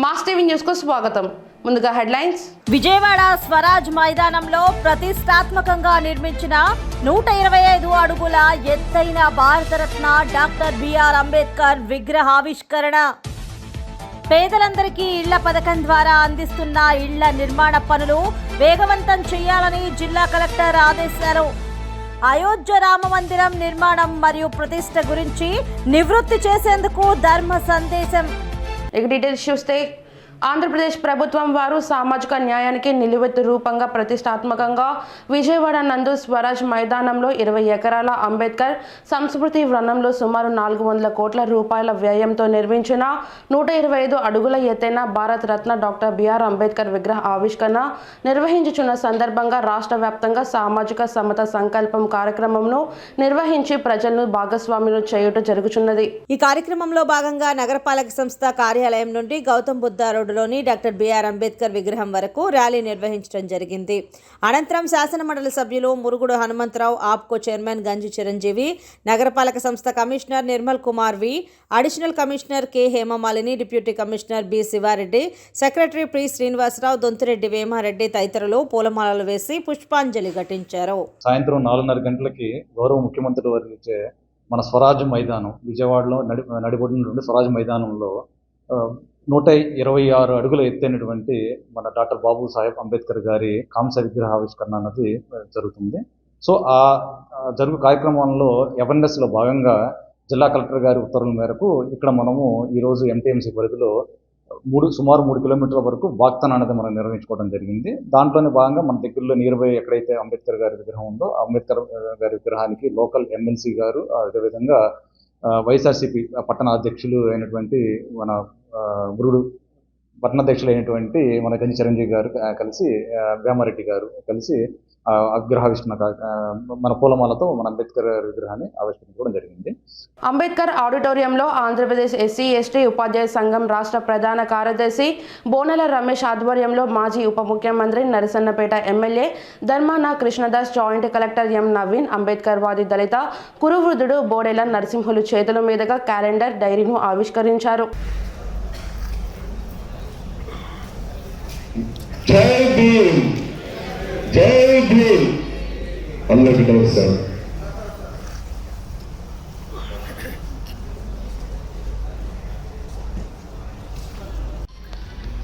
Mass TV news కు స్వాగతం. ముందుగా హెడ్లైన్స్. విజయవాడ స్వరాజ్ మైదానంలో ప్రతిష్టాత్మకంగా నిర్మించిన 125 అడుగుల ఎత్తైన భారతరత్న డాక్టర్ బిఆర్ అంబేద్కర్ విగ్రహావిష్కరణ. పేదలందరికీ ఇళ్ల పథకం ద్వారా అందిస్తున్న ఇళ్ల నిర్మాణ పనులు వేగవంతం చేయాలని జిల్లా కలెక్టర్ ఆదేశాలు. అయోధ్య రామ మందిరం నిర్మాణం మరియు ప్రతిష్ఠ గురించి నివృత్తి చేసేందుకు ధర్మ సందేశం. ఇక డీటెయిల్స్ చూస్తే ఆంధ్రప్రదేశ్ ప్రభుత్వం వారు సామాజిక న్యాయానికి నిలువెత్తు రూపంగా ప్రతిష్టాత్మకంగా విజయవాడ నందు స్వరాజ్ మైదానంలో 20 ఎకరాల అంబేద్కర్ సంస్కృతి వనంలో సుమారు 400 కోట్ల రూపాయల వ్యయంతో నిర్మించిన 125 అడుగుల ఎత్తైన భారత రత్న డాక్టర్ బిఆర్ అంబేద్కర్ విగ్రహ ఆవిష్కరణ నిర్వహించుచున్న సందర్భంగా రాష్ట్ర వ్యాప్తంగా సామాజిక సమత సంకల్పం కార్యక్రమంను నిర్వహించి ప్రజలను భాగస్వాములు చేయుట జరుగుతున్నది. ఈ కార్యక్రమంలో భాగంగా నగరపాలక సంస్థ కార్యాలయం నుండి గౌతమ్ బుద్ధ రోడ్డులోని డాక్టర్ బిఆర్ అంబేద్కర్ విగ్రహం వరకు ర్యాలీ నిర్వహించడం జరిగింది. అనంతరం శాసనమండలి సభ్యులు మురుగుడు హనుమంతరావు, ఆప్కో చైర్మన్ గంజి చిరంజీవి, నగరపాలక సంస్థ commissioner Nirmal Kumar V, additional commissioner K Hemamalini, deputy commissioner B Sivareddy, secretary P Srinivasarao, Donthireddy Vemareddy తదితరులు పూలమాలలు వేసి పుష్పాంజలి ఘటించారు. సాయంత్రం 4:30 గంటలకి గౌరవ ముఖ్యమంత్రి వారి మన స్వరాజ్ మైదానం విజయవాడలో నడిబొడినటువంటి స్వరాజ్ మైదానంలో 126 అడుగుల ఎత్తైనటువంటి మన డాక్టర్ బాబు సాహెబ్ అంబేద్కర్ గారి కాంస్య విగ్రహావిష్కరణ అన్నది జరుగుతుంది. సో ఆ జరుగు కార్యక్రమంలో అవేర్నెస్లో భాగంగా జిల్లా కలెక్టర్ గారి ఉత్తర్వుల మేరకు ఇక్కడ మనము ఈరోజు ఎంటీఎంసీ పరిధిలో సుమారు 3 కిలోమీటర్ల వరకు వాక్థాన్ అనేది మనం నిర్వహించుకోవడం జరిగింది. దాంట్లోనే భాగంగా మన దగ్గరలో నియర్ బై ఎక్కడైతే అంబేద్కర్ గారి విగ్రహం ఉందో అంబేద్కర్ గారి విగ్రహానికి లోకల్ ఎమ్మెల్సీ గారు, అదేవిధంగా వైఎస్ఆర్సీపీ పట్టణ అధ్యక్షులు అయినటువంటి మన గురుడు పట్టణాధ్యక్షులు అయినటువంటి మన గంజి చిరంజీవి గారు కలిసి, వేమారెడ్డి గారు కలిసి విగ్రహావిష్కరణ మన పూలమాలతో మన అంబేద్కర్ విగ్రహాన్ని ఆవిష్కరించుకోవడం జరిగింది. అంబేద్కర్ ఆడిటోరియంలో ఆంధ్రప్రదేశ్ ఎస్సీ ఎస్టీ ఉపాధ్యాయ సంఘం రాష్ట్ర ప్రధాన కార్యదర్శి బోనెల రమేష్ ఆధ్వర్యంలో మాజీ ఉప ముఖ్యమంత్రి Narasannapeta MLA Dharmana Krishnadas, joint collector M Naveen, Ambedkar వాది దళిత కురువృద్ధుడు బోడెల నరసింహులు చేతుల మీదుగా క్యాలెండర్, డైరీను ఆవిష్కరించారు. జై భీమ్, జై భీమ్. అందరికీ నమస్కారం.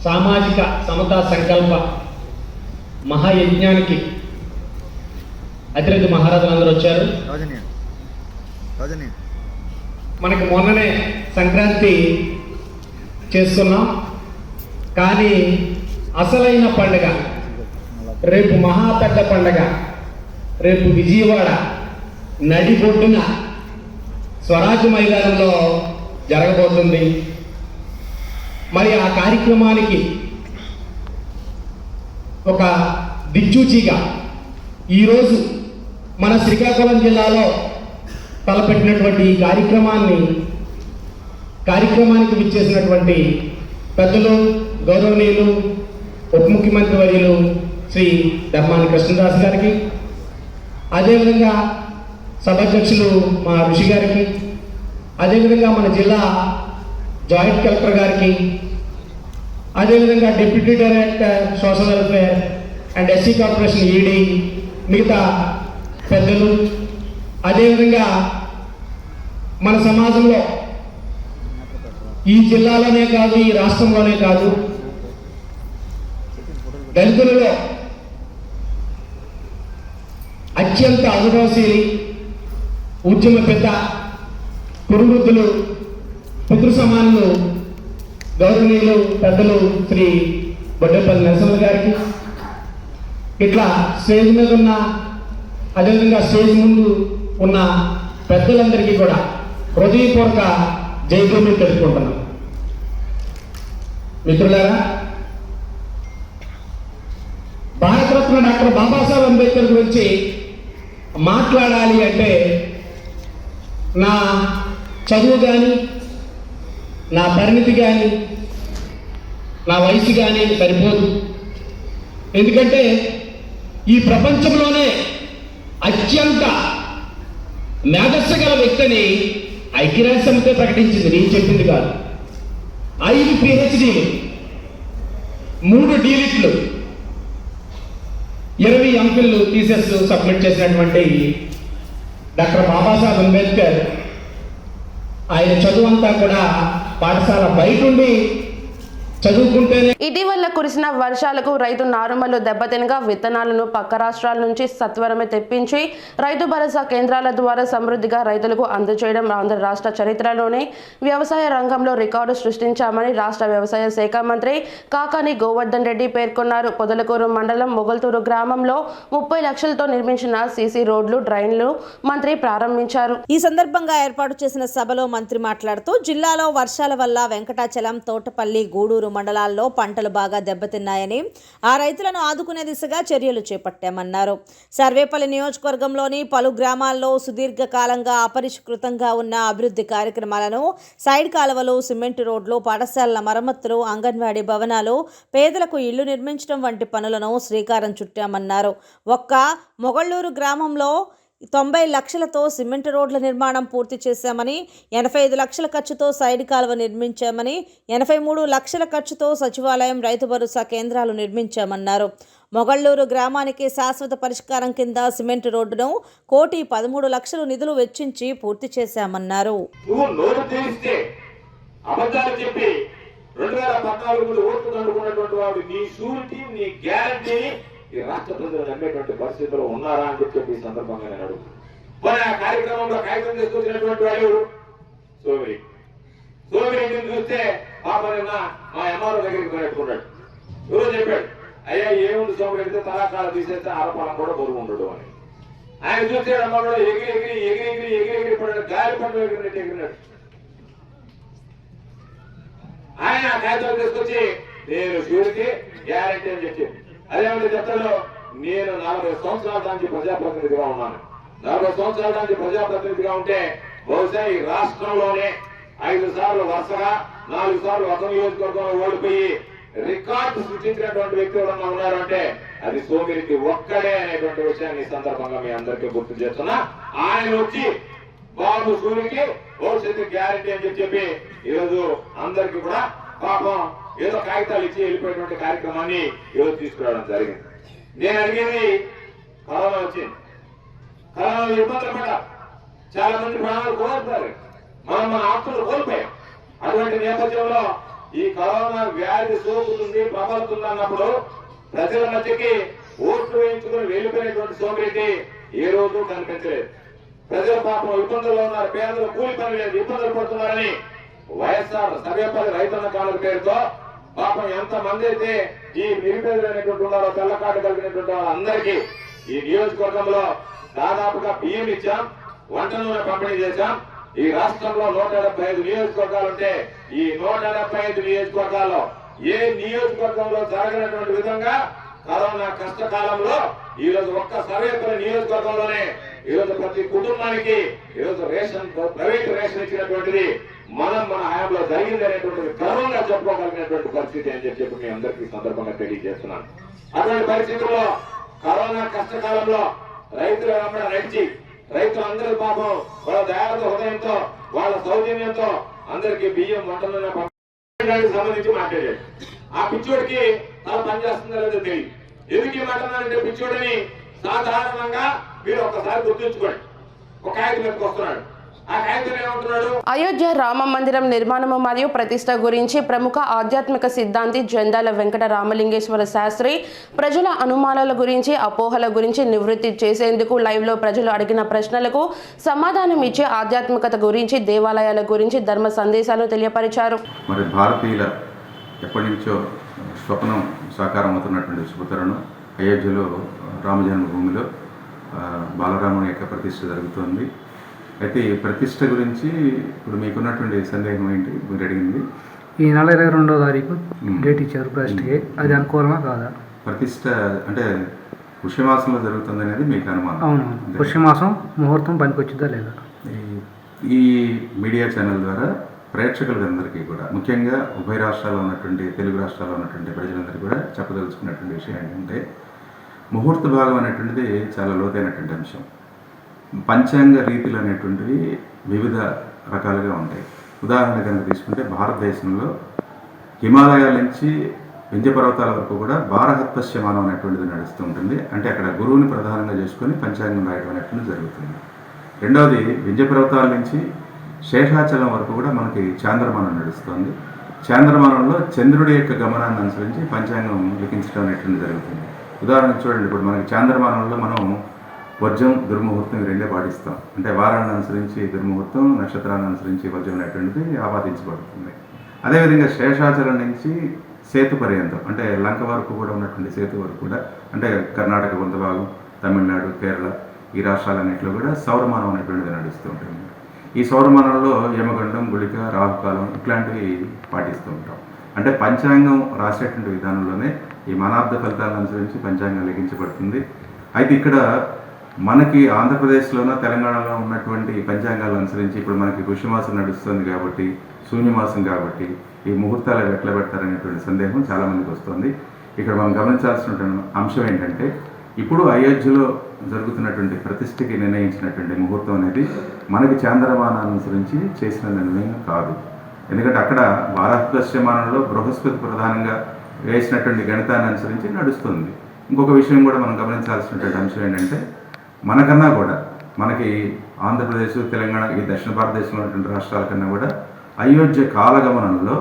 సామాజిక సమతా సంకల్ప మహాయజ్ఞానికి అతిరథి మహారాజులందరూ వచ్చారు. మనకి మొన్ననే సంక్రాంతి చేసుకున్నాం, కానీ అసలైన పండుగ రేపు మహాపెద్ద పండుగ. రేపు విజయవాడ నడిబొడ్డున స్వరాజ్ మైదానంలో జరగబోతుంది. మరి ఆ కార్యక్రమానికి ఒక దిక్సూచిగా ఈరోజు మన శ్రీకాకుళం జిల్లాలో తలపెట్టినటువంటి ఈ కార్యక్రమానికి విచ్చేసినటువంటి పెద్దలు, గౌరవనీయులు ఉప ముఖ్యమంత్రి వర్యులు శ్రీ ధర్మాన కృష్ణదాస్ గారికి, అదేవిధంగా సభాధ్యక్షులు మా ఋషి గారికి, అదేవిధంగా మన జిల్లా జాయింట్ కలెక్టర్ గారికి, అదేవిధంగా deputy director social welfare and SC corporation ED, మిగతా పెద్దలు, అదేవిధంగా మన సమాజంలో ఈ జిల్లాలోనే కాదు, ఈ రాష్ట్రంలోనే కాదు, దళితులలో అత్యంత అనుభవశీలి, ఉద్యమ పెద్ద, కురువృద్ధులు, పితృ సమానులు, గౌరవనీయులు పెద్దలు శ్రీ బొడ్డేపల్లి నరసింహ గారికి, ఇట్లా స్టేజ్ మీద ఉన్న, అదేవిధంగా స్టేజ్ ముందు ఉన్న పెద్దలందరికీ కూడా హృదయపూర్వక జైభూమి తెలుసుకుంటున్నాం. మిత్రులారా, భారతరత్న డాక్టర్ బాబాసాహెబ్ అంబేద్కర్ గురించి మాట్లాడాలి అంటే నా చదువు కానీ, నా పరిణితి కానీ, నా వయసు కానీ సరిపోదు. ఎందుకంటే ఈ ప్రపంచంలోనే అత్యంత మేధస్సు గల వ్యక్తిని ఐక్యరాజ్య సమితి ప్రకటించింది, నేను చెప్పింది కాదు. 5 PhDలు 3 డీలిట్లు 20 ఎంఫిల్ థీసిస్ సబ్మిట్ చేసినటువంటి డాక్టర్ బాబాసాహెబ్ అంబేద్కర్ ఆయన చదువంతా కూడా పాఠశాల బయట ఉండి చదువుకుంటేనే. ఇటీవల కురిసిన వర్షాలకు రైతు నారుమలు దెబ్బతినగా విత్తనాలను పక్క రాష్ట్రాల నుంచి సత్వరమే తెప్పించి రైతు భరోసా కేంద్రాల ద్వారా సమృద్ధిగా రైతులకు అందజేయడం ఆంధ్ర రాష్ట్ర చరిత్రలోనే వ్యవసాయ రంగంలో రికార్డు సృష్టించామని రాష్ట్ర వ్యవసాయ శాఖ మంత్రి కాకాని గోవర్ధన్ రెడ్డి పేర్కొన్నారు. పొదలకూరు మండలం మొగల్తూరు గ్రామంలో 30 లక్షలతో నిర్మించిన సీసీ రోడ్లు, డ్రైన్లు మంత్రి ప్రారంభించారు. ఈ సందర్భంగా ఏర్పాటు చేసిన సభలో మంత్రి మాట్లాడుతూ జిల్లాలో వర్షాల వల్ల వెంకటాచలం, తోటపల్లి, గూడూరు మండలాల్లో పంటలు బాగా దెబ్బతిన్నాయని, ఆ రైతులను ఆదుకునే దిశగా చర్యలు చేపట్టామన్నారు. సర్వేపల్లి నియోజకవర్గంలోని పలు గ్రామాల్లో సుదీర్ఘకాలంగా అపరిష్కృతంగా ఉన్న అభివృద్ధి కార్యక్రమాలను, సైడ్ కాలువలు, సిమెంట్ రోడ్లు, పాఠశాలల మరమ్మతులు, అంగన్వాడీ భవనాలు, పేదలకు ఇళ్లు నిర్మించడం వంటి పనులను శ్రీకారం చుట్టామన్నారు. ఒక్క మొగళ్ళూరు గ్రామంలో 90 లక్షలతో సిమెంట్ రోడ్ల నిర్మాణం పూర్తి చేశామని, 85 లక్షల ఖర్చుతో సైడ్ కాలువ నిర్మించామని, 83 లక్షల ఖర్చుతో సచివాలయం, రైతు భరోసా కేంద్రాలు నిర్మించామన్నారు. మొగళ్ళూరు గ్రామానికి శాశ్వత పరిష్కారం కింద సిమెంట్ రోడ్డును 1,13 లక్షలు నిధులు వెచ్చించి పూర్తి చేశామన్నారు. ఈ రాష్ట్ర ప్రజలు నమ్మేటువంటి పరిస్థితుల్లో ఉన్నారా అని చెప్పి ఈ సందర్భంగా నేను అడుగుతున్నాను. మరి ఆ కార్యక్రమంలో కాగితం తీసుకొచ్చినటువంటి వాడు సోమిరెడ్డిని చూస్తే పాప నిన్న మా ఎంఆర్ఓ దగ్గరికి పెట్టుకున్నాడు. ఎవరో చెప్పాడు, అయ్యా ఏముంది సోమిరెడ్డితే తలాకాల తీసేస్తే ఆరపాలం కూడా బరువు ఉండడు అని. ఆయన చూస్తే అమ్మలో ఎగిరి పడిన గాలి పండు ఎగిరినాడు. ఆయన ఆ కాగితాలు తీసుకొచ్చి నేను షూరిటీ గ్యారంటీ అని చెప్పి, అదేమంటే చెప్తాడు, నేను 40 సంవత్సరాల నుంచి ప్రజాప్రతినిధిగా ఉన్నాను. 40 సంవత్సరాల నుంచి ప్రజాప్రతినిధిగా ఉంటే బహుశా ఈ రాష్ట్రంలోనే 5 సార్లు వరుసగా 4 సార్లు ఒక నియోజకవర్గంలో ఓడిపోయి రికార్డు సృష్టించినటువంటి వ్యక్తి ఎవరన్నా ఉన్నారు అంటే అది సోమిరెడ్డి ఒక్కడే అనేటువంటి విషయాన్ని ఈ సందర్భంగా మీ అందరికీ గుర్తు చేస్తున్నా. ఆయన వచ్చి బాబు సూరికి భవిష్యత్తు గ్యారంటీ అని చెప్పి ఈరోజు అందరికీ కూడా పాపం ఏదో కాగితాలు ఇచ్చి వెళ్ళిపోయేటువంటి కార్యక్రమాన్ని ఈరోజు తీసుకురావడం జరిగింది. నేను అడిగేది, కరోనా వచ్చింది, కరోనా ఇబ్బందులు పడ్డా చాలా మంది ప్రాణాలు కోల్పోయారు, మనం మన ఆస్తులు కోల్పోయాం. అటువంటి నేపథ్యంలో ఈ కరోనా వ్యాధి సోకుతుంది, ప్రబలుతుంది అన్నప్పుడు ప్రజల మధ్యకి ఓట్లు వేయించుకుని వెళ్ళిపోయినటువంటి సోమిరెడ్డి ఏ రోజు కనిపించలేదు. ప్రజల పాపం ఇబ్బందుల్లో ఉన్నారు, పేదలు కూలి పని లేదు, ఇబ్బందులు పడుతున్నారని వైఎస్ఆర్ సర్వేపల్లి రైతన్న కానుక పేరుతో పాపం ఎంత మంది అయితే ఈ నిరుపేదలైనటువంటి ఉన్నారో, తెల్ల కార్డు కలిగినటువంటి వాళ్ళందరికీ ఈ నియోజకవర్గంలో దాదాపుగా బియ్యం ఇచ్చాం, వంట నూనె పంపిణీ చేశాం. ఈ రాష్ట్రంలో 175 నియోజకవర్గాలుంటే ఈ 175 నియోజకవర్గాల్లో ఏ నియోజకవర్గంలో జరగనటువంటి విధంగా కరోనా కష్టకాలంలో ఈరోజు ఒక్క సర్వేపల్లి నియోజకవర్గంలోనే ఈరోజు ప్రతి కుటుంబానికి ఈరోజు రేషన్, ప్రైవేట్ రేషన్ ఇచ్చినటువంటిది మన హయాంలో జరిగింది అనేటువంటిది గర్వంగా చెప్పుకోగలిగినటువంటి పరిస్థితి అని చెప్పి మీ అందరికీ సందర్భంగా తెలియజేస్తున్నాను. అటువంటి పరిస్థితుల్లో కరోనా కష్టకాలంలో రైతులు వెంబడ నడిచి రైతులందరూ పాపం వాళ్ళ దయాలతో, హృదయంతో, వాళ్ళ సౌజన్యంతో అందరికీ బియ్యం, వంటలను సంబంధించి మాట్లాడాడు. ఆ పిచ్చోడికి తల పనిచేస్తుందో లేదో తెలియదు. ఎందుకు మాట్లాడాలంటే పిచ్చోడిని సాధారణంగా మీరు ఒకసారి గుర్తుంచుకోండి. ఒక కాగితం మీదకి వస్తున్నాడు, ఆ కాగితం ఏమంటున్నాడు, అయోధ్య రామ మందిరం నిర్మాణము మరియు ప్రతిష్ట గురించి ప్రముఖ ఆధ్యాత్మిక సిద్ధాంతి జంధ్యాల వెంకట రామలింగేశ్వర శాస్త్రి ప్రజల అనుమానాల గురించి, అపోహల గురించి నివృత్తి చేసేందుకు లైవ్లో ప్రజలు అడిగిన ప్రశ్నలకు సమాధానం ఇచ్చే ఆధ్యాత్మికత గురించి, దేవాలయాల గురించి ధర్మ సందేశాలను తెలియపరిచారు. మరి భారతీయుల ఎప్పటి నుంచో స్వప్నం సాకారం అవుతున్నటువంటి శుభతరుణం అయోధ్యలో రామజన్మభూమిలో బాలరాముని యొక్క ప్రతిష్ఠ జరుగుతుంది. అయితే ఈ ప్రతిష్ఠ గురించి ఇప్పుడు మీకున్నటువంటి సందేహం ఏంటి? మీరు అడిగింది ఈ నెల 22వ తారీఖు డేట్ ఇచ్చారు ప్రతిష్ఠకి, అది అనుకూలమా కాదా? ప్రతిష్ఠ అంటే పుష్యమాసంలో జరుగుతుంది అనేది మీకు అనుమానం? అవును, పుష్యమాసం ముహూర్తం పనికొచ్చిందా లేదా? ఈ మీడియా ఛానల్ ద్వారా ప్రేక్షకులందరికీ కూడా, ముఖ్యంగా ఉభయ రాష్ట్రాల్లో ఉన్నటువంటి, తెలుగు రాష్ట్రాల్లో ఉన్నటువంటి ప్రజలందరికీ కూడా చెప్పదలుచుకున్నటువంటి విషయం ఏంటంటే, ముహూర్త భాగం అనేటువంటిది చాలా లోతైనటువంటి అంశం. పంచాంగ రీతులు అనేటువంటివి వివిధ రకాలుగా ఉంటాయి. ఉదాహరణ కనుక తీసుకుంటే భారతదేశంలో హిమాలయాల నుంచి వింధ్య పర్వతాల వరకు కూడా భారహత్పశ్యమానం అనేటువంటిది నడుస్తూ ఉంటుంది. అంటే అక్కడ గురువుని ప్రధానంగా చేసుకొని పంచాంగం రాయడం అనేటువంటిది జరుగుతుంది. రెండవది వింధ్య పర్వతాల నుంచి శేషాచలం వరకు కూడా మనకి చాంద్రమానం నడుస్తుంది. చాంద్రమానంలో చంద్రుడి యొక్క గమనాన్ని అనుసరించి పంచాంగం లిఖించడం అనేటువంటిది జరుగుతుంది. ఉదాహరణకు చూడండి, ఇప్పుడు మనకి చాంద్రమానంలో మనం వర్జం దుర్ముహూర్తం రెండే పాటిస్తాం. అంటే వారాన్ని అనుసరించి దుర్ముహూర్తం, నక్షత్రాన్ని అనుసరించి వర్జం అనేటువంటిది ఆపాదించబడుతుంది. అదేవిధంగా శేషాచలం నుంచి సేతు పర్యంతం, అంటే లంక వరకు కూడా ఉన్నటువంటి సేతు వరకు కూడా, అంటే కర్ణాటక కొంత భాగం, తమిళనాడు, కేరళ ఈ రాష్ట్రాలన్నింటిలో కూడా సౌరమానం అనేటువంటిది నడుస్తూ ఉంటుంది. ఈ సౌరమానంలో యమగండం, గుళిక, రాహుకాలం ఇట్లాంటివి పాటిస్తూ ఉంటాం. అంటే పంచాంగం రాసేటువంటి విధానంలోనే ఈ మనాబ్ద ఫలితాలను అనుసరించి పంచాంగం లిఖించబడుతుంది. అయితే ఇక్కడ మనకి ఆంధ్రప్రదేశ్లోనో తెలంగాణలో ఉన్నటువంటి పంచాంగాలను అనుసరించి ఇప్పుడు మనకి పుష్యమాసం నడుస్తుంది కాబట్టి, శూన్యమాసం కాబట్టి ఈ ముహూర్తాలు ఎట్లా పెడతారనేటువంటి సందేహం చాలామందికి వస్తుంది. ఇక్కడ మనం గమనించాల్సిన అంశం ఏంటంటే, ఇప్పుడు అయోధ్యలో జరుగుతున్నటువంటి ప్రతిష్ఠకి నిర్ణయించినటువంటి ముహూర్తం అనేది మనకి చాంద్రమానాన్ని అనుసరించి చేసిన నిర్ణయం కాదు. ఎందుకంటే అక్కడ భారతదర్శమానంలో బృహస్పతి ప్రధానంగా వేసినటువంటి గణితాన్ని అనుసరించి నడుస్తుంది. ఇంకొక విషయం కూడా మనం గమనించాల్సినటువంటి అంశం ఏంటంటే, మనకన్నా కూడా మనకి ఆంధ్రప్రదేశ్, తెలంగాణ ఈ దక్షిణ భారతదేశంలో ఉన్నటువంటి రాష్ట్రాల కన్నా కూడా అయోధ్య కాలగమనంలో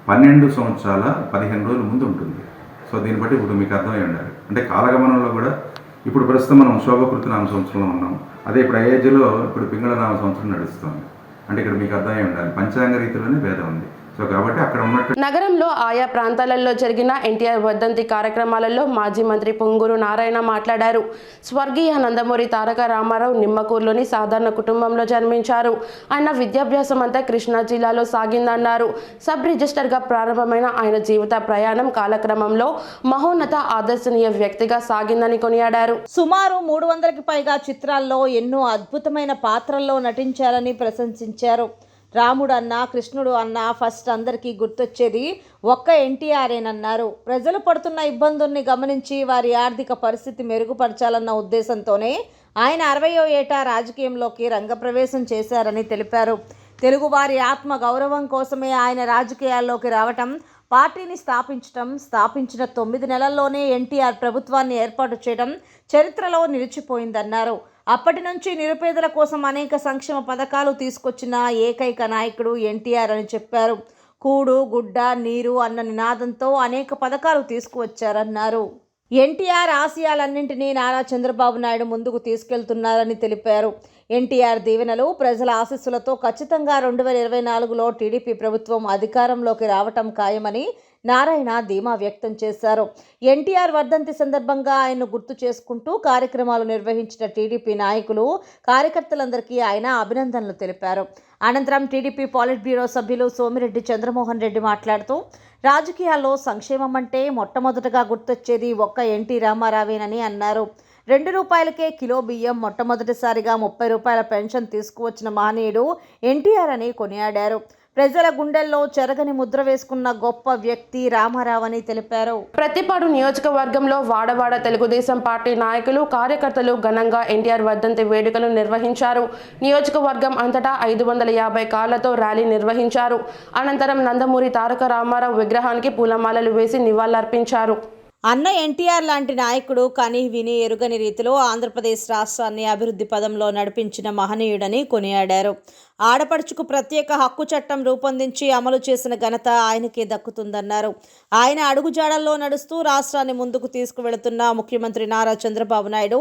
12 సంవత్సరాల 15 రోజుల ముందు ఉంటుంది. సో దీన్ని బట్టి ఇప్పుడు మీకు అర్థమై ఉండాలి. అంటే కాలగమనంలో కూడా ఇప్పుడు ప్రస్తుతం మనం శోభకృత నామ సంవత్సరంలో ఉన్నాం. అదే ఇప్పుడు అయోధ్యలో ఇప్పుడు పింగళ నామ సంవత్సరం నడుస్తుంది. అంటే ఇక్కడ మీకు అర్థమై ఉండాలి, పంచాంగ రీతిలోనే భేదం ఉంది. సో కాబట్టి అక్కడ ఉన్నట్టు నగరంలో ఆయా ప్రాంతాలలో జరిగిన ఎన్టీఆర్ వర్ధంతి కార్యక్రమాలలో మాజీ మంత్రి పొంగూరు నారాయణ మాట్లాడారు. స్వర్గీయ నందమూరి తారక రామారావు నిమ్మకూరులోని సాధారణ కుటుంబంలో జన్మించారు. ఆయన విద్యాభ్యాసం అంతా కృష్ణా జిల్లాలో సాగిందన్నారు. సబ్ రిజిస్టర్గా ప్రారంభమైన ఆయన జీవిత ప్రయాణం కాలక్రమంలో మహోన్నత ఆదర్శనీయ వ్యక్తిగా సాగిందని కొనియాడారు. సుమారు 300కి పైగా చిత్రాల్లో ఎన్నో అద్భుతమైన పాత్రల్లో నటించారని ప్రశంసించారు. రాముడు అన్నా, కృష్ణుడు అన్నా ఫస్ట్ అందరికీ గుర్తొచ్చేది ఒక్క ఎన్టీఆర్ఏనన్నారు. ప్రజలు పడుతున్న ఇబ్బందుల్ని గమనించి వారి ఆర్థిక పరిస్థితి మెరుగుపరచాలన్న ఉద్దేశంతోనే ఆయన 60వ ఏటా రాజకీయంలోకి రంగప్రవేశం చేశారని తెలిపారు. తెలుగువారి ఆత్మ గౌరవం కోసమే ఆయన రాజకీయాల్లోకి రావటం, పార్టీని స్థాపించిన 9 నెలల్లోనే ఎన్టీఆర్ ప్రభుత్వాన్ని ఏర్పాటు చేయడం చరిత్రలో నిలిచిపోయిందన్నారు. అప్పటి నుంచి నిరుపేదల కోసం అనేక సంక్షేమ పథకాలు తీసుకొచ్చిన ఏకైక నాయకుడు ఎన్టీఆర్ అని చెప్పారు. కూడు, గుడ్డ, నీరు అన్న నినాదంతో అనేక పథకాలు తీసుకువచ్చారన్నారు. ఎన్టీఆర్ ఆశయాలన్నింటినీ నారా చంద్రబాబు నాయుడు ముందుకు తీసుకెళ్తున్నారని తెలిపారు. ఎన్టీఆర్ దీవెనలు, ప్రజల ఆశీస్సులతో ఖచ్చితంగా 2024లో టీడీపీ ప్రభుత్వం అధికారంలోకి రావటం ఖాయమని నారాయణ ధీమా వ్యక్తం చేశారు. ఎన్టీఆర్ వర్ధంతి సందర్భంగా ఆయన్ను గుర్తు చేసుకుంటూ కార్యక్రమాలు నిర్వహించిన టీడీపీ నాయకులు, కార్యకర్తలందరికీ ఆయన అభినందనలు తెలిపారు. అనంతరం టీడీపీ పాలిట్ బ్యూరో సభ్యులు సోమిరెడ్డి చంద్రమోహన్ రెడ్డి మాట్లాడుతూ, రాజకీయాల్లో సంక్షేమం అంటే మొట్టమొదటగా గుర్తొచ్చేది ఒక్క ఎన్టీ రామారావేనని అన్నారు. 2 రూపాయలకే కిలో బియ్యం, మొట్టమొదటిసారిగా 30 రూపాయల పెన్షన్ తీసుకువచ్చిన మహనీయుడు ఎన్టీఆర్ అని కొనియాడారు. ప్రజల గుండెల్లో చెరగని ముద్ర వేసుకున్న గొప్ప వ్యక్తి రామారావు అని తెలిపారు. ప్రతిపాడు నియోజకవర్గంలో వాడవాడ తెలుగుదేశం పార్టీ నాయకులు, కార్యకర్తలు ఘనంగా ఎన్టీఆర్ వర్ధంతి వేడుకలు నిర్వహించారు. నియోజకవర్గం అంతటా 550 కార్లతో ర్యాలీ నిర్వహించారు. అనంతరం నందమూరి తారక రామారావు విగ్రహానికి పూలమాలలు వేసి నివాళులర్పించారు. అన్న ఎన్టీఆర్ లాంటి నాయకుడు కని విని ఎరుగని రీతిలో ఆంధ్రప్రదేశ్ రాష్ట్రాన్ని అభివృద్ధి పదంలో నడిపించిన మహనీయుడని కొనియాడారు. ఆడపడుచుకు ప్రత్యేక హక్కు చట్టం రూపొందించి అమలు చేసిన ఘనత ఆయనకే దక్కుతుందన్నారు. ఆయన అడుగుజాడల్లో నడుస్తూ రాష్ట్రాన్ని ముందుకు తీసుకువెళుతున్న ముఖ్యమంత్రి నారా చంద్రబాబు నాయుడు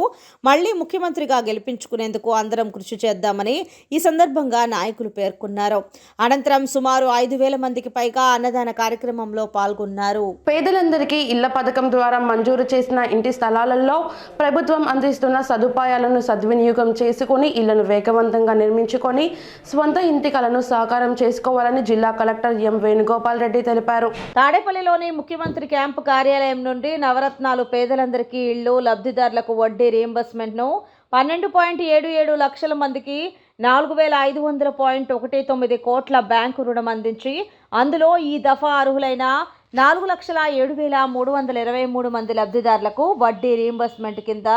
మళ్లీ ముఖ్యమంత్రిగా గెలిపించుకునేందుకు అందరం కృషి చేద్దామని ఈ సందర్భంగా నాయకులు పేర్కొన్నారు. అనంతరం సుమారు 5,000 మందికి పైగా అన్నదాన కార్యక్రమంలో పాల్గొన్నారు. పేదలందరికీ ఇళ్ల పథకం ద్వారా మంజూరు చేసిన ఇంటి స్థలాలలో ప్రభుత్వం అందిస్తున్న సదుపాయాలను సద్వినియోగం చేసుకుని ఇళ్లను వేగవంతంగా నిర్మించుకొని స్వంత ఇంటి కలను సాకారం చేసుకోవాలని జిల్లా కలెక్టర్ ఎం వేణుగోపాల్ రెడ్డి తెలిపారు. తాడేపల్లిలోని ముఖ్యమంత్రి క్యాంపు కార్యాలయం నుండి నవరత్నాలు పేదలందరికీ ఇళ్లు, లబ్ధిదారులకు వడ్డీ రీయింబర్స్మెంట్ను 12.77 లక్షల మందికి 4,500.19 కోట్ల బ్యాంకు రుణం అందించి అందులో ఈ దఫా అర్హులైన 4,07,323 మంది లబ్ధిదారులకు వడ్డీ రీయింబర్స్మెంట్ కింద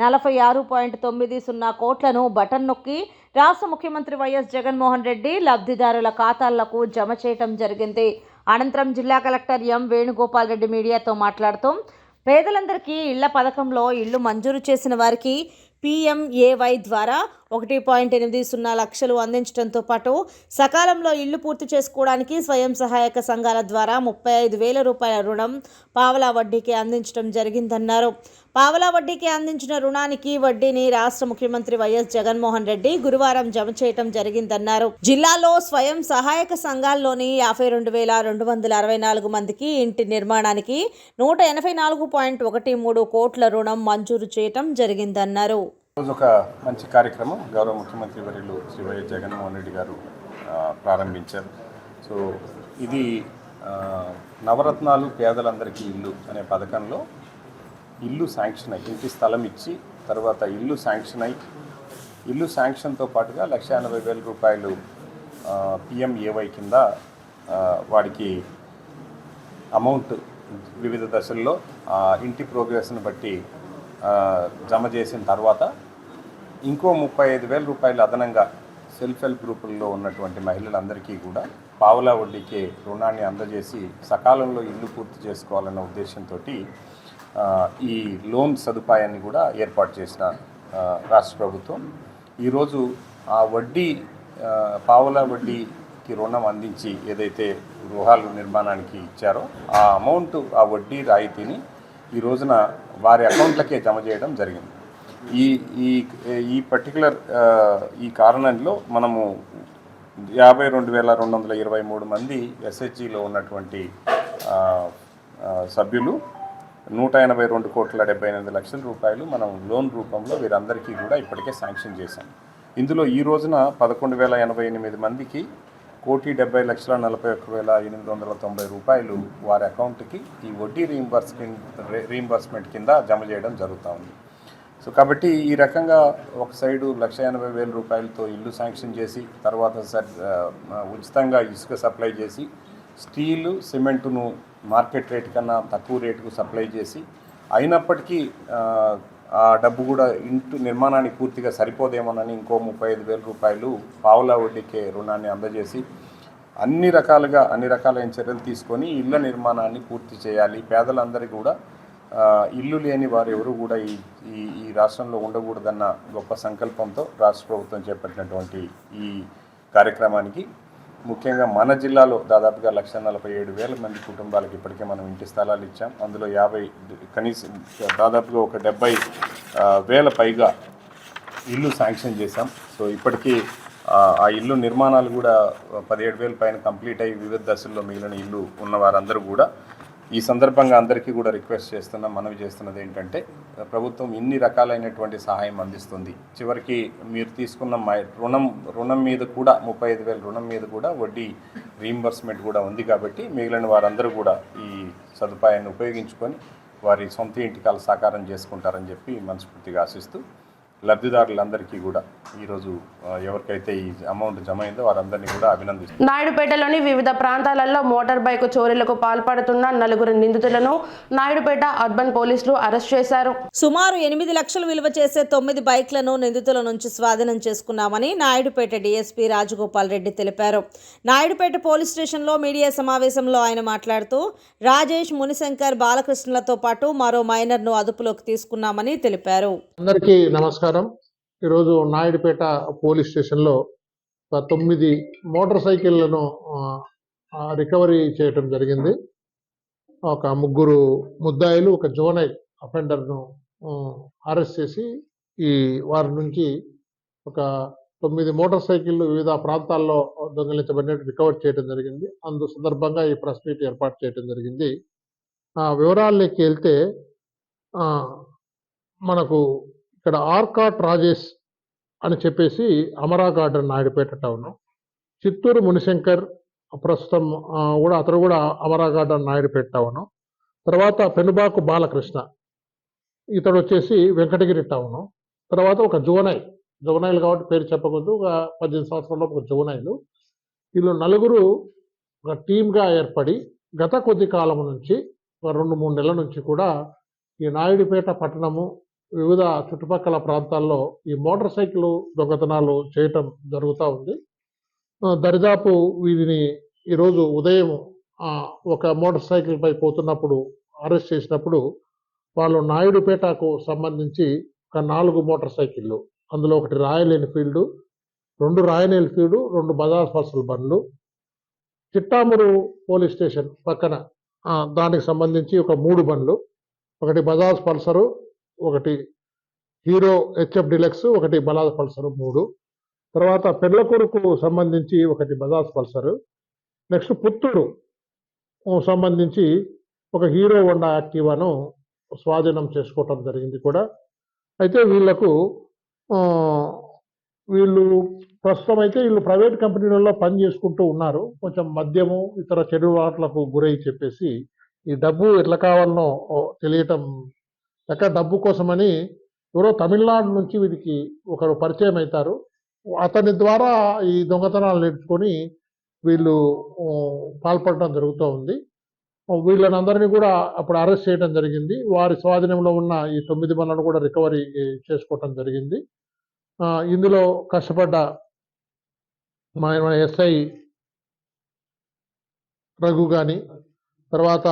46.90 కోట్లను బటన్ నొక్కి రాష్ట్ర ముఖ్యమంత్రి వైఎస్ జగన్మోహన్ రెడ్డి లబ్ధిదారుల ఖాతాలకు జమ చేయటం జరిగింది. అనంతరం జిల్లా కలెక్టర్ ఎం వేణుగోపాల్ రెడ్డి మీడియాతో మాట్లాడుతూ పేదలందరికీ ఇళ్ల పథకంలో ఇళ్లు మంజూరు చేసిన వారికి PMAY ద్వారా 1.80 లక్షలు అందించడంతో పాటు సకాలంలో ఇళ్లు పూర్తి చేసుకోవడానికి స్వయం సహాయక సంఘాల ద్వారా 35,000 రూపాయల రుణం పావలా వడ్డీకి అందించడం జరిగిందన్నారు. పావలా వడ్డీకి అందించిన రుణానికి వడ్డీని రాష్ట్ర ముఖ్యమంత్రి వైఎస్ జగన్మోహన్ రెడ్డి గురువారం జమ చేయడం జరిగిందన్నారు. జిల్లాలో స్వయం సహాయక సంఘాల్లోని 52,264 మందికి ఇంటి నిర్మాణానికి 184.13 కోట్ల రుణం మంజూరు చేయడం జరిగిందన్నారు. రోజు ఒక మంచి కార్యక్రమం గౌరవ ముఖ్యమంత్రి వర్యులు శ్రీ వైఎస్ జగన్మోహన్ రెడ్డి గారు ప్రారంభించారు. సో ఇది నవరత్నాలు పేదలందరికీ ఇల్లు అనే పథకంలో ఇల్లు శాంక్షన్ అయ్యి ఇంటి స్థలం ఇచ్చి తర్వాత ఇల్లు శాంక్షన్ అయ్యి ఇల్లు శాంక్షన్తో పాటుగా 1,80,000 రూపాయలు PMAY కింద వాడికి అమౌంట్ వివిధ దశల్లో ఇంటి ప్రోగ్రెస్ని బట్టి జమ చేసిన తర్వాత ఇంకో 35,000 రూపాయలు అదనంగా సెల్ఫ్ హెల్ప్ గ్రూపుల్లో ఉన్నటువంటి మహిళలందరికీ కూడా పావలా వడ్డీకే రుణాన్ని అందజేసి సకాలంలో ఇల్లు పూర్తి చేసుకోవాలన్న ఉద్దేశంతో ఈ లోన్ సదుపాయాన్ని కూడా ఏర్పాటు చేసిన రాష్ట్ర ప్రభుత్వం ఈరోజు ఆ వడ్డీ పావలా వడ్డీకి రుణం అందించి ఏదైతే గృహాల నిర్మాణానికి ఇచ్చారో ఆ అమౌంట్ ఆ వడ్డీ రాయితీని ఈ రోజున వారి అకౌంట్లకే జమ చేయడం జరిగింది. ఈ పర్టికులర్ ఈ కారణంలో మనము 52,223 మంది SHGలో ఉన్నటువంటి సభ్యులు 182,78 లక్షల రూపాయలు మనం లోన్ రూపంలో వీరందరికీ కూడా ఇప్పటికే శాంక్షన్ చేశాం. ఇందులో ఈ రోజున 11,088 మందికి 1,70,41,890 రూపాయలు వారి అకౌంట్కి ఈ వడ్డీ రీయింబర్స్మెంట్ కింద జమ చేయడం జరుగుతూ ఉంది. సో కాబట్టి ఈ రకంగా ఒక సైడు 1,80,000 రూపాయలతో ఇల్లు శాంక్షన్ చేసి తర్వాత ఉచితంగా ఇసుక సప్లై చేసి స్టీలు సిమెంటును మార్కెట్ రేటు కన్నా తక్కువ రేటుకు సప్లై చేసి అయినప్పటికీ ఆ డబ్బు కూడా ఇంటి నిర్మాణానికి పూర్తిగా సరిపోదేమోనని ఇంకో 35,000 రూపాయలు పావలా వడ్డీకే రుణాన్ని అందజేసి అన్ని రకాలైన చర్యలు తీసుకొని ఇళ్ల నిర్మాణాన్ని పూర్తి చేయాలి. పేదలందరికీ కూడా ఇల్లు లేని వారు ఎవరు కూడా ఈ రాష్ట్రంలో ఉండకూడదన్న గొప్ప సంకల్పంతో రాష్ట్ర ప్రభుత్వం చేపట్టినటువంటి ఈ కార్యక్రమానికి ముఖ్యంగా మన జిల్లాలో దాదాపుగా 1,47,000 మంది కుటుంబాలకు ఇప్పటికే మనం ఇంటి స్థలాలు ఇచ్చాం. అందులో 50 కనీసం దాదాపుగా ఒక 70,000 పైగా ఇల్లు శాంక్షన్ చేశాం. సో ఇప్పటికీ ఆ ఇల్లు నిర్మాణాలు కూడా 17,000 పైన కంప్లీట్ అయ్యి వివిధ దశల్లో మిగిలిన ఇల్లు ఉన్న వారందరూ కూడా ఈ సందర్భంగా అందరికీ కూడా రిక్వెస్ట్ చేస్తున్నాం, మనవి చేస్తున్నది ఏంటంటే ప్రభుత్వం ఇన్ని రకాలైనటువంటి సహాయం అందిస్తుంది. చివరికి మీరు తీసుకున్న రుణం మీద కూడా 35,000 రుణం మీద కూడా వడ్డీ రీయింబర్స్మెంట్ కూడా ఉంది. కాబట్టి మిగిలిన వారందరూ కూడా ఈ సదుపాయాన్ని ఉపయోగించుకొని వారి సొంత ఇంటికాలు సాకారం చేసుకుంటారని చెప్పి మనస్ఫూర్తిగా ఆశిస్తూ లబ్ధిదారులందరికీ కూడా ఈరోజు ఎవరికైతే ఈ అమౌంట్ జమ అయిందో వారందరినీ కూడా అభినందిస్తున్నారు. నాయుడుపేటలోని వివిధ ప్రాంతాలలో మోటార్ బైక్ చోరీలకు పాల్పడుతున్న 4 నిందితులను నాయుడుపేట అర్బన్ పోలీసులు అరెస్ట్ చేశారు. సుమారు 8 లక్షలు విలువ చేసే 9 బైక్లను నిందితుల నుంచి స్వాధీనం చేసుకున్నామని నాయుడుపేట DSP రాజగోపాల్ రెడ్డి తెలిపారు. నాయుడుపేట పోలీస్ స్టేషన్లో మీడియా సమావేశంలో ఆయన మాట్లాడుతూ రాజేష్, మునిశంకర్, బాలకృష్ణలతో పాటు మరో మైనర్ను అదుపులోకి తీసుకున్నామని తెలిపారు. అందరికీ నమస్కారం. ఈరోజు నాయుడుపేట పోలీస్ స్టేషన్లో 9 మోటార్ సైకిళ్లను రికవరీ చేయటం జరిగింది. ఒక 3 ముద్దాయిలు, ఒక జోనైల్ అఫెండర్ను అరెస్ట్ చేసి ఈ వారి నుంచి ఒక 9 మోటార్ సైకిళ్లు వివిధ ప్రాంతాల్లో దొంగిలించబడినట్టు రికవర్ చేయడం జరిగింది. అందు సందర్భంగా ఈ ప్రెస్ మీట్ ఏర్పాటు చేయడం జరిగింది. వివరాల్లోకి వెళ్తే మనకు ఇక్కడ ఆర్కాట్ రాజేష్ అని చెప్పేసి అమరా గార్డెన్ నాయుడుపేట టౌన్, చిత్తూరు మునిశంకర్ ప్రస్తుతం కూడా అతను కూడా అమరా గార్డెన్ నాయుడుపేట టౌన్, తర్వాత పెనుబాకు బాలకృష్ణ ఇతడు వచ్చేసి వెంకటగిరి టౌన్, తర్వాత ఒక జువనైల్ కాబట్టి పేరు చెప్పకూడదు, ఒక 18 సంవత్సరాల్లో ఒక జువనైలు. వీళ్ళు 4 ఒక టీమ్గా ఏర్పడి గత కొద్ది కాలం నుంచి 2-3 నెలల నుంచి కూడా ఈ నాయుడుపేట పట్టణము వివిధ చుట్టుపక్కల ప్రాంతాల్లో ఈ మోటార్ సైకిల్ దొంగతనాలు చేయటం జరుగుతూ ఉంది. దరిదాపు వీరిని ఈరోజు ఉదయం ఒక మోటార్ సైకిల్ పై పోతున్నప్పుడు అరెస్ట్ చేసినప్పుడు వాళ్ళు నాయుడుపేటకు సంబంధించి ఒక 4 మోటార్ సైకిళ్ళు, అందులో ఒకటి royal Enfield, 2 royal Enfield, 2 Bajaj Pulsar బండ్లు, చిట్టామూరు పోలీస్ స్టేషన్ పక్కన దానికి సంబంధించి ఒక 3 బండ్లు, ఒకటి బజాజ్ పల్సరు, ఒకటి హీరో హెచ్ఎఫ్ డిలక్స్, ఒకటి బజాజ్ పల్సరు 3, తర్వాత పెళ్ళకూరుకు సంబంధించి ఒకటి బజాజ్ పల్సరు, నెక్స్ట్ పుత్తూరు సంబంధించి ఒక హీరో హోండా యాక్టివాను స్వాధీనం చేసుకోవటం జరిగింది కూడా. అయితే వీళ్ళు ప్రస్తుతం అయితే వీళ్ళు ప్రైవేట్ కంపెనీలలో పని చేసుకుంటూ ఉన్నారు. కొంచెం మద్యము ఇతర చెడు వాట్లకు గురై చెప్పేసి ఈ డబ్బు ఎట్లా కావాలనో తెలియటం లేక డబ్బు కోసమని ఎవరో తమిళనాడు నుంచి వీరికి ఒకరు పరిచయం అవుతారు. అతని ద్వారా ఈ దొంగతనాలు నేర్చుకొని వీళ్ళు పాల్పడటం జరుగుతూ ఉంది. వీళ్ళనందరినీ కూడా అప్పుడు అరెస్ట్ చేయడం జరిగింది. వారి స్వాధీనంలో ఉన్న ఈ 9 బండ్లను కూడా రికవరీ చేసుకోవటం జరిగింది. ఇందులో కష్టపడ్డ మన ఎస్ఐ రఘు కానీ, తర్వాత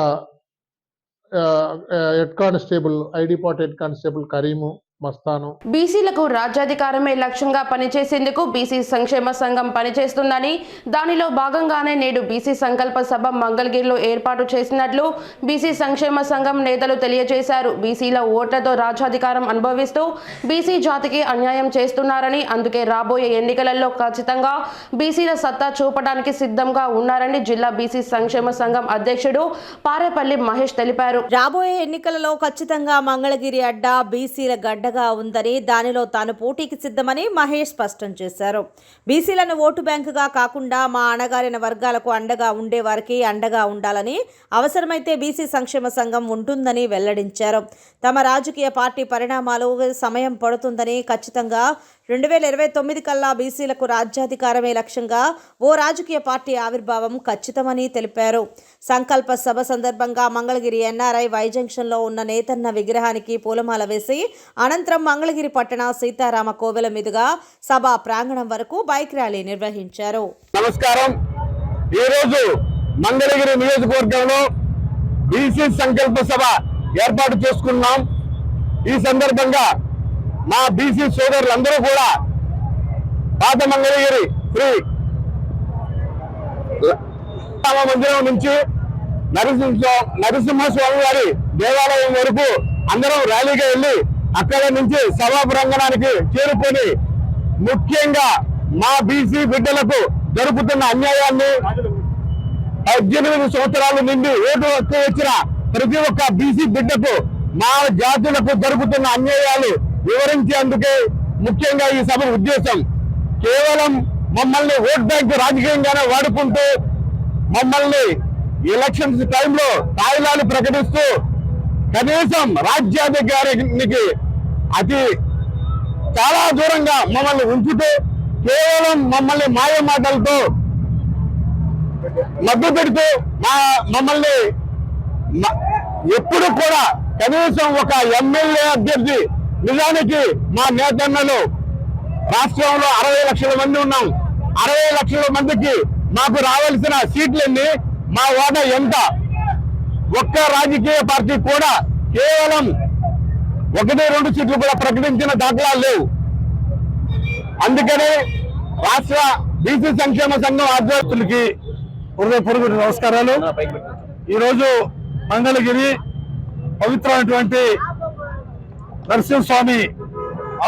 హెడ్ కానిస్టేబుల్ ఐడిపాట్ హెడ్ కానిస్టేబుల్ కరీము, మస్తాను. బీసీలకు రాజ్యాధికారమే లక్ష్యంగా పనిచేసేందుకు బీసీ సంక్షేమ సంఘం పనిచేస్తుందని, దానిలో భాగంగానే నేడు బీసీ సంకల్ప సభ మంగళగిరిలో ఏర్పాటు చేసినట్లు బీసీ సంక్షేమ సంఘం నేతలు తెలియజేశారు. బీసీల ఓట్లతో రాజ్యాధికారం అనుభవిస్తూ బీసీ జాతికి అన్యాయం చేస్తున్నారని, అందుకే రాబోయే ఎన్నికలలో ఖచ్చితంగా బీసీల సత్తా చూపడానికి సిద్ధంగా ఉన్నారని జిల్లా బీసీ సంక్షేమ సంఘం అధ్యక్షుడు పారేపల్లి మహేష్ తెలిపారు. రాబోయే ఎన్నికలలో ఖచ్చితంగా మంగళగిరి అడ్డా బీసీల గడ్డగా ఉందని, దానిలో తాను పోటీకి సిద్ధమని మహేష్ స్పష్టం చేశారు. బీసీలను ఓటు బ్యాంకుగా కాకుండా మా అణగారిన వర్గాలకు అండగా ఉండే వారికి అండగా ఉండాలని, అవసరమైతే బీసీ సంక్షేమ సంఘం ఉంటుందని వెల్లడించారు. తమ రాజకీయ పార్టీ పరిణామాలు సమయం పడుతుందని, ఖచ్చితంగా 2029 కల్లా బీసీలకు రాజ్యాధికారమే లక్ష్యంగా ఓ రాజకీయ పార్టీ ఆవిర్భావం ఖచ్చితమని తెలిపారు. సంకల్ప సభ సందర్భంగా మంగళగిరి ఎన్ఆర్ఐ వై జంక్షన్లో ఉన్న నేతన్న విగ్రహానికి పూలమాల వేసి అనంతరం మంగళగిరి పట్టణ సీతారామ కోవెల మీదుగా సభా ప్రాంగణం వరకు బైక్ ర్యాలీ నిర్వహించారు. నమస్కారం. ఈరోజు మంగళగిరి నియోజకవర్గంలో బీసీ సంకల్ప సభ ఏర్పాటు చేసుకున్నాం. ఈ సందర్భంగా మా బీసీ సోదరులందరూ కూడా పాత మంగళగిరి శ్రీ రామ మందిరం నుంచి నరసింహస్వామి వారి దేవాలయం వరకు అందరం ర్యాలీగా వెళ్ళి అక్కడ నుంచి సభా ప్రాంగణానికి చేరుకొని ముఖ్యంగా మా బీసీ బిడ్డలకు జరుపుతున్న అన్యాయాన్ని 18 సంవత్సరాల నుండి ఓటు హక్కు వచ్చిన ప్రతి ఒక్క బీసీ బిడ్డకు మా జాతులకు జరుగుతున్న అన్యాయాలు వివరించేందుకే ముఖ్యంగా ఈ సభ ఉద్దేశం. కేవలం మమ్మల్ని ఓట్ బ్యాంక్ రాజకీయంగానే వాడుకుంటూ మమ్మల్ని ఎలక్షన్స్ టైంలో తాయిలాలు ప్రకటిస్తూ కనీసం రాజ్యాధికారానికి అతి చాలా దూరంగా మమ్మల్ని ఉంచుతూ కేవలం మమ్మల్ని మాయ మాటలతో మభ్య పెడుతూ మమ్మల్ని ఎప్పుడు కూడా కనీసం ఒక ఎమ్మెల్యే అభ్యర్థి నిజానికి మా నేతన్నలు రాష్ట్రంలో 60 లక్షల మంది ఉన్నాం. 60 లక్షల మందికి మాకు రావాల్సిన సీట్లన్నీ మా వాటా ఎంత? ఒక్క రాజకీయ పార్టీ కూడా కేవలం 1-2 సీట్లు కూడా ప్రకటించిన దాఖలాలు లేవు. అందుకనే రాష్ట్ర బీసీ సంక్షేమ సంఘం అధ్యక్షులకి హృదయపూర్వక నమస్కారాలు. ఈరోజు మంగళగిరి పవిత్రమైనటువంటి నరసింహస్వామి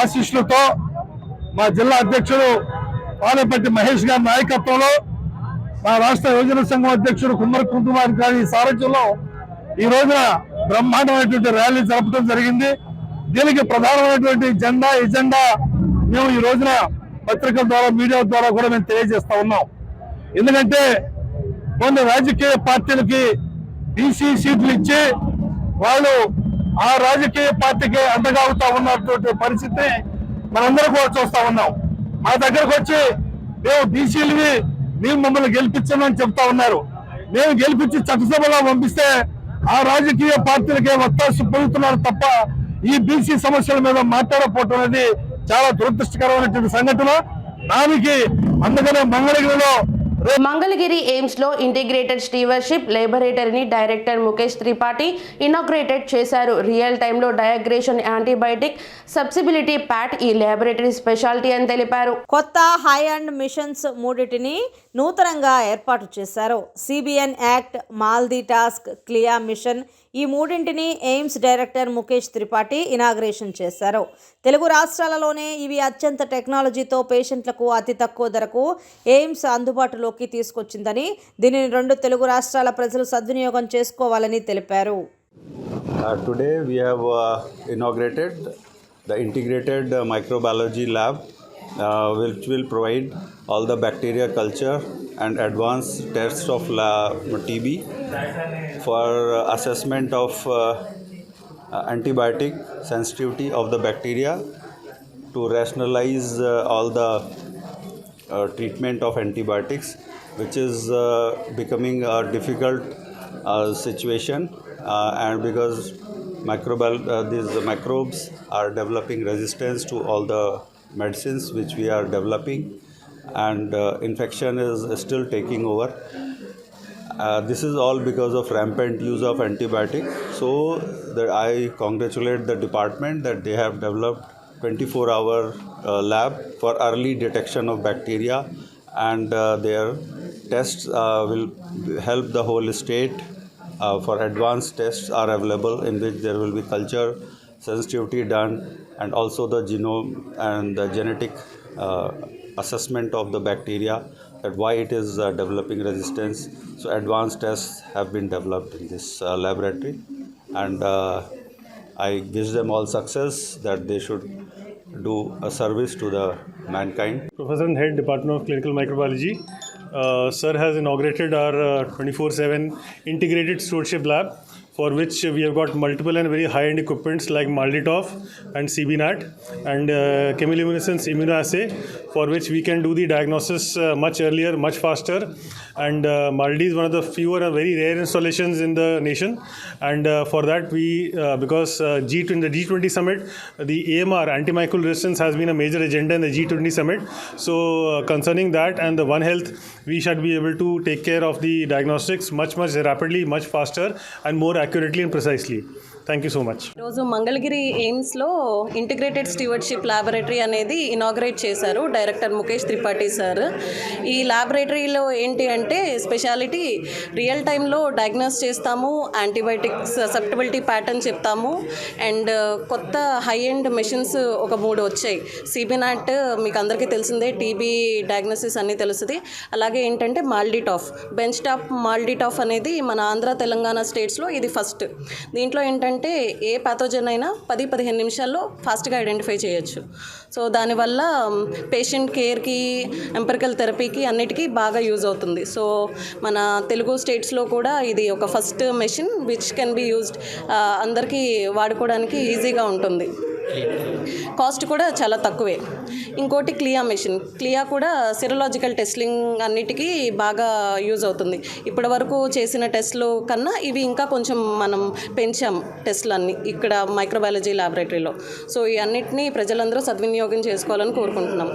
ఆశీస్సులతో మా జిల్లా అధ్యక్షుడు పాలేపల్లి మహేష్ గారి నాయకత్వంలో, మా రాష్ట్ర యువజన సంఘం అధ్యక్షుడు కుమ్మరి కుంకుమార్ గారి సారథ్యంలో ఈ రోజున బ్రహ్మాండమైనటువంటి ర్యాలీ జరపడం జరిగింది. దీనికి ప్రధానమైనటువంటి ఎజెండా మేము ఈ రోజున పత్రికల ద్వారా మీడియా ద్వారా కూడా మేము తెలియజేస్తా ఉన్నాం. ఎందుకంటే కొన్ని రాజకీయ పార్టీలకి బీసీ సీట్లు ఇచ్చి వాళ్ళు ఆ రాజకీయ పార్టీకి అండగా అవుతా ఉన్నటువంటి పరిస్థితి మనందరూ కూడా చూస్తా ఉన్నాం. మా దగ్గరకు వచ్చి మేము బీసీలని మీరు మమ్మల్ని గెలిపించమని చెప్తా ఉన్నారు. మేము గెలిపించి చట్టసభలో పంపిస్తే ఆ రాజకీయ పార్టీలకే వత్తాసు పొందుతున్నారు తప్ప ఈ బీసీ సమస్యల మీద మాట్లాడకపోవటం అనేది చాలా దురదృష్టకరమైనటువంటి సంఘటన. దానికి అందుకనే మంగళగిరిలో మంగళగిరి ఎయిమ్స్ లో ఇంటిగ్రేటెడ్ స్టీవర్షిప్ లేబొరేటరీని డైరెక్టర్ ముఖేష్ త్రిపాఠి ఇనాగ్రేటెడ్ చేశారు. రియల్ టైంలో డయాగ్రేషన్ యాంటీబయాటిక్ సబ్సిబిలిటీ ప్యాట్ ఈ ల్యాబొరేటరీ స్పెషాలిటీ అని తెలిపారు. కొత్త హై అండ్ మిషన్స్ మూడిటిని నూతనంగా ఏర్పాటు చేశారు. సిబిఎన్ యాక్ట్, మాల్దీ టాస్క్, క్లియా మిషన్ ఈ మూడింటిని AIIMS director Mukesh Tripathi inauguration చేశారు. తెలుగు రాష్ట్రాలలోనే ఇవి అత్యంత టెక్నాలజీతో పేషెంట్లకు అతి తక్కువ ధరకు ఎయిమ్స్ అందుబాటులోకి తీసుకొచ్చిందని, దీనిని 2 తెలుగు రాష్ట్రాల ప్రజలు సద్వినియోగం చేసుకోవాలని తెలిపారు. Today we have inaugurated the integrated microbiology lab which will provide all the bacteria culture and advanced tests of TB for assessment of antibiotic sensitivity of the bacteria, to rationalize all the treatment of antibiotics, which is becoming a difficult situation, and because these microbes are developing resistance to all the medicines which we are developing, and infection is still taking over. This is all because of rampant use of antibiotic. So I congratulate the department that they have developed 24-hour lab for early detection of bacteria, and their tests will help the whole state. For advanced tests are available in which there will be culture sensitivity done, and also the genome and the genetic assessment of the bacteria, that why it is developing resistance. So advanced tests have been developed in this laboratory, and I wish them all success, that they should do a service to the mankind. Professor and Head, Department of Clinical Microbiology. Sir has inaugurated our 24/7 integrated stewardship lab, for which we have got multiple and very high-end equipments like MALDI-TOF and CBNAT, and chemiluminescence immunoassay, for which we can do the diagnosis much earlier, much faster. And MALDI is one of the fewer and very rare installations in the nation, and for that we, because in the G20 summit, the AMR, antimicrobial resistance, has been a major agenda in the G20 summit. So concerning that and the One Health, we should be able to take care of the diagnostics much rapidly, much faster, and more accurately and precisely. Thank you so much. ఈరోజు Mangalagiri ఎయిమ్స్లో integrated stewardship laboratory అనేది inaugurate చేశారు director Mukesh Tripathi sir. ఈ ల్యాబొరేటరీలో ఏంటి అంటే speciality real టైంలో diagnose చేస్తాము, antibiotics susceptibility pattern చెప్తాము, and కొత్త హై ఎండ్ మెషిన్స్ ఒక 3 వచ్చాయి. సిబినాట్ మీకు అందరికీ తెలిసిందే, టీబీ డయాగ్నోసిస్ అన్నీ తెలుస్తుంది. అలాగే ఏంటంటే మాల్డీటాఫ్, బెంచ్ టాప్ మాల్డీటాఫ్ అనేది మన ఆంధ్ర తెలంగాణ స్టేట్స్లో ఇది ఫస్ట్. దీంట్లో ఏంటంటే ఏ పాథోజన్ అయినా 10-15 నిమిషాల్లో ఫాస్ట్గా ఐడెంటిఫై చేయొచ్చు. సో దానివల్ల పేషెంట్ కేర్కి, ఎంపెరికల్ థెరపీకి అన్నిటికీ బాగా యూజ్ అవుతుంది. సో మన తెలుగు స్టేట్స్లో కూడా ఇది ఒక first machine which can be used, అందరికీ వాడుకోవడానికి ఈజీగా ఉంటుంది. కాస్ట్ కూడా చాలా తక్కువే. ఇంకోటి క్లియా మెషిన్, క్లియా కూడా సెరోలాజికల్ టెస్టింగ్ అన్నిటికీ బాగా యూజ్ అవుతుంది. ఇప్పటి వరకు చేసిన టెస్ట్లు కన్నా ఇవి ఇంకా కొంచెం మనం పెంచాం టెస్ట్లు అన్నీ ఇక్కడ మైక్రోబయాలజీ ల్యాబొరేటరీలో. సో ఈ అన్నిటినీ ప్రజలందరూ సద్వినియోగం చేసుకోవాలని కోరుకుంటున్నాం.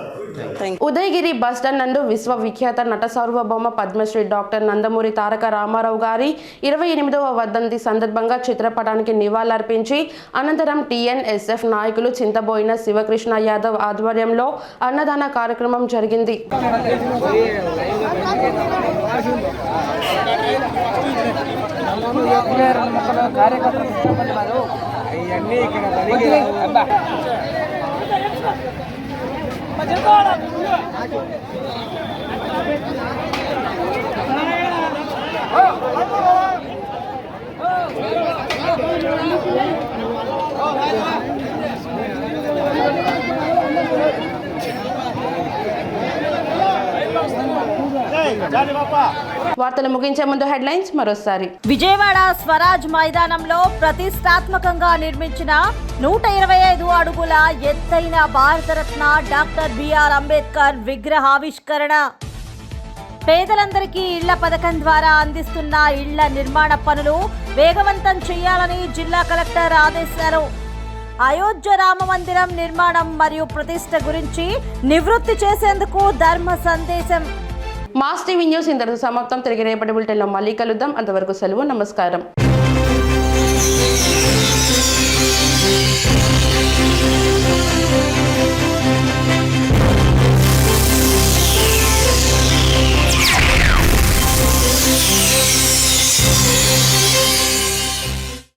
ఉదయగిరి బస్టాండ్ నందు విశ్వవిఖ్యాత నట సార్వభౌమ పద్మశ్రీ డాక్టర్ నందమూరి తారక రామారావు గారి 28వ వర్ధంతి సందర్భంగా చిత్రపటానికి నివాళులర్పించి అనంతరం టీఎన్ఎస్ఎఫ్ నాయకులు చింతబోయిన శివకృష్ణ యాదవ్ ఆధ్వర్యంలో అన్నదాన కార్యక్రమం జరిగింది. వార్తలు ముగించే ముందు హెడ్లైన్స్ మరోసారి. విజయవాడ స్వరాజ్ మైదానంలో ప్రతిష్టాత్మకంగా నిర్మించిన 125 అడుగుల ఎత్తైన భారతరత్న డాక్టర్ బిఆర్ అంబేద్కర్ విగ్రహావిష్కరణ. పేదలందరికీ ఇళ్ల పథకం ద్వారా అందిస్తున్న ఇళ్ల నిర్మాణ పనులు వేగవంతం చేయాలని జిల్లా కలెక్టర్ ఆదేశాలు. అయోధ్య రామ మందిరం నిర్మాణం మరియు ప్రతిష్ఠ గురించి నివృత్తి చేసేందుకు ధర్మ సందేశం. మాస్ టీవీ న్యూస్ ఇంతటితో సమాప్తం. తిరిగి రేపటి బులెటిన్లో మళ్ళీ కలుద్దాం. అంతవరకు సెలవు. నమస్కారం.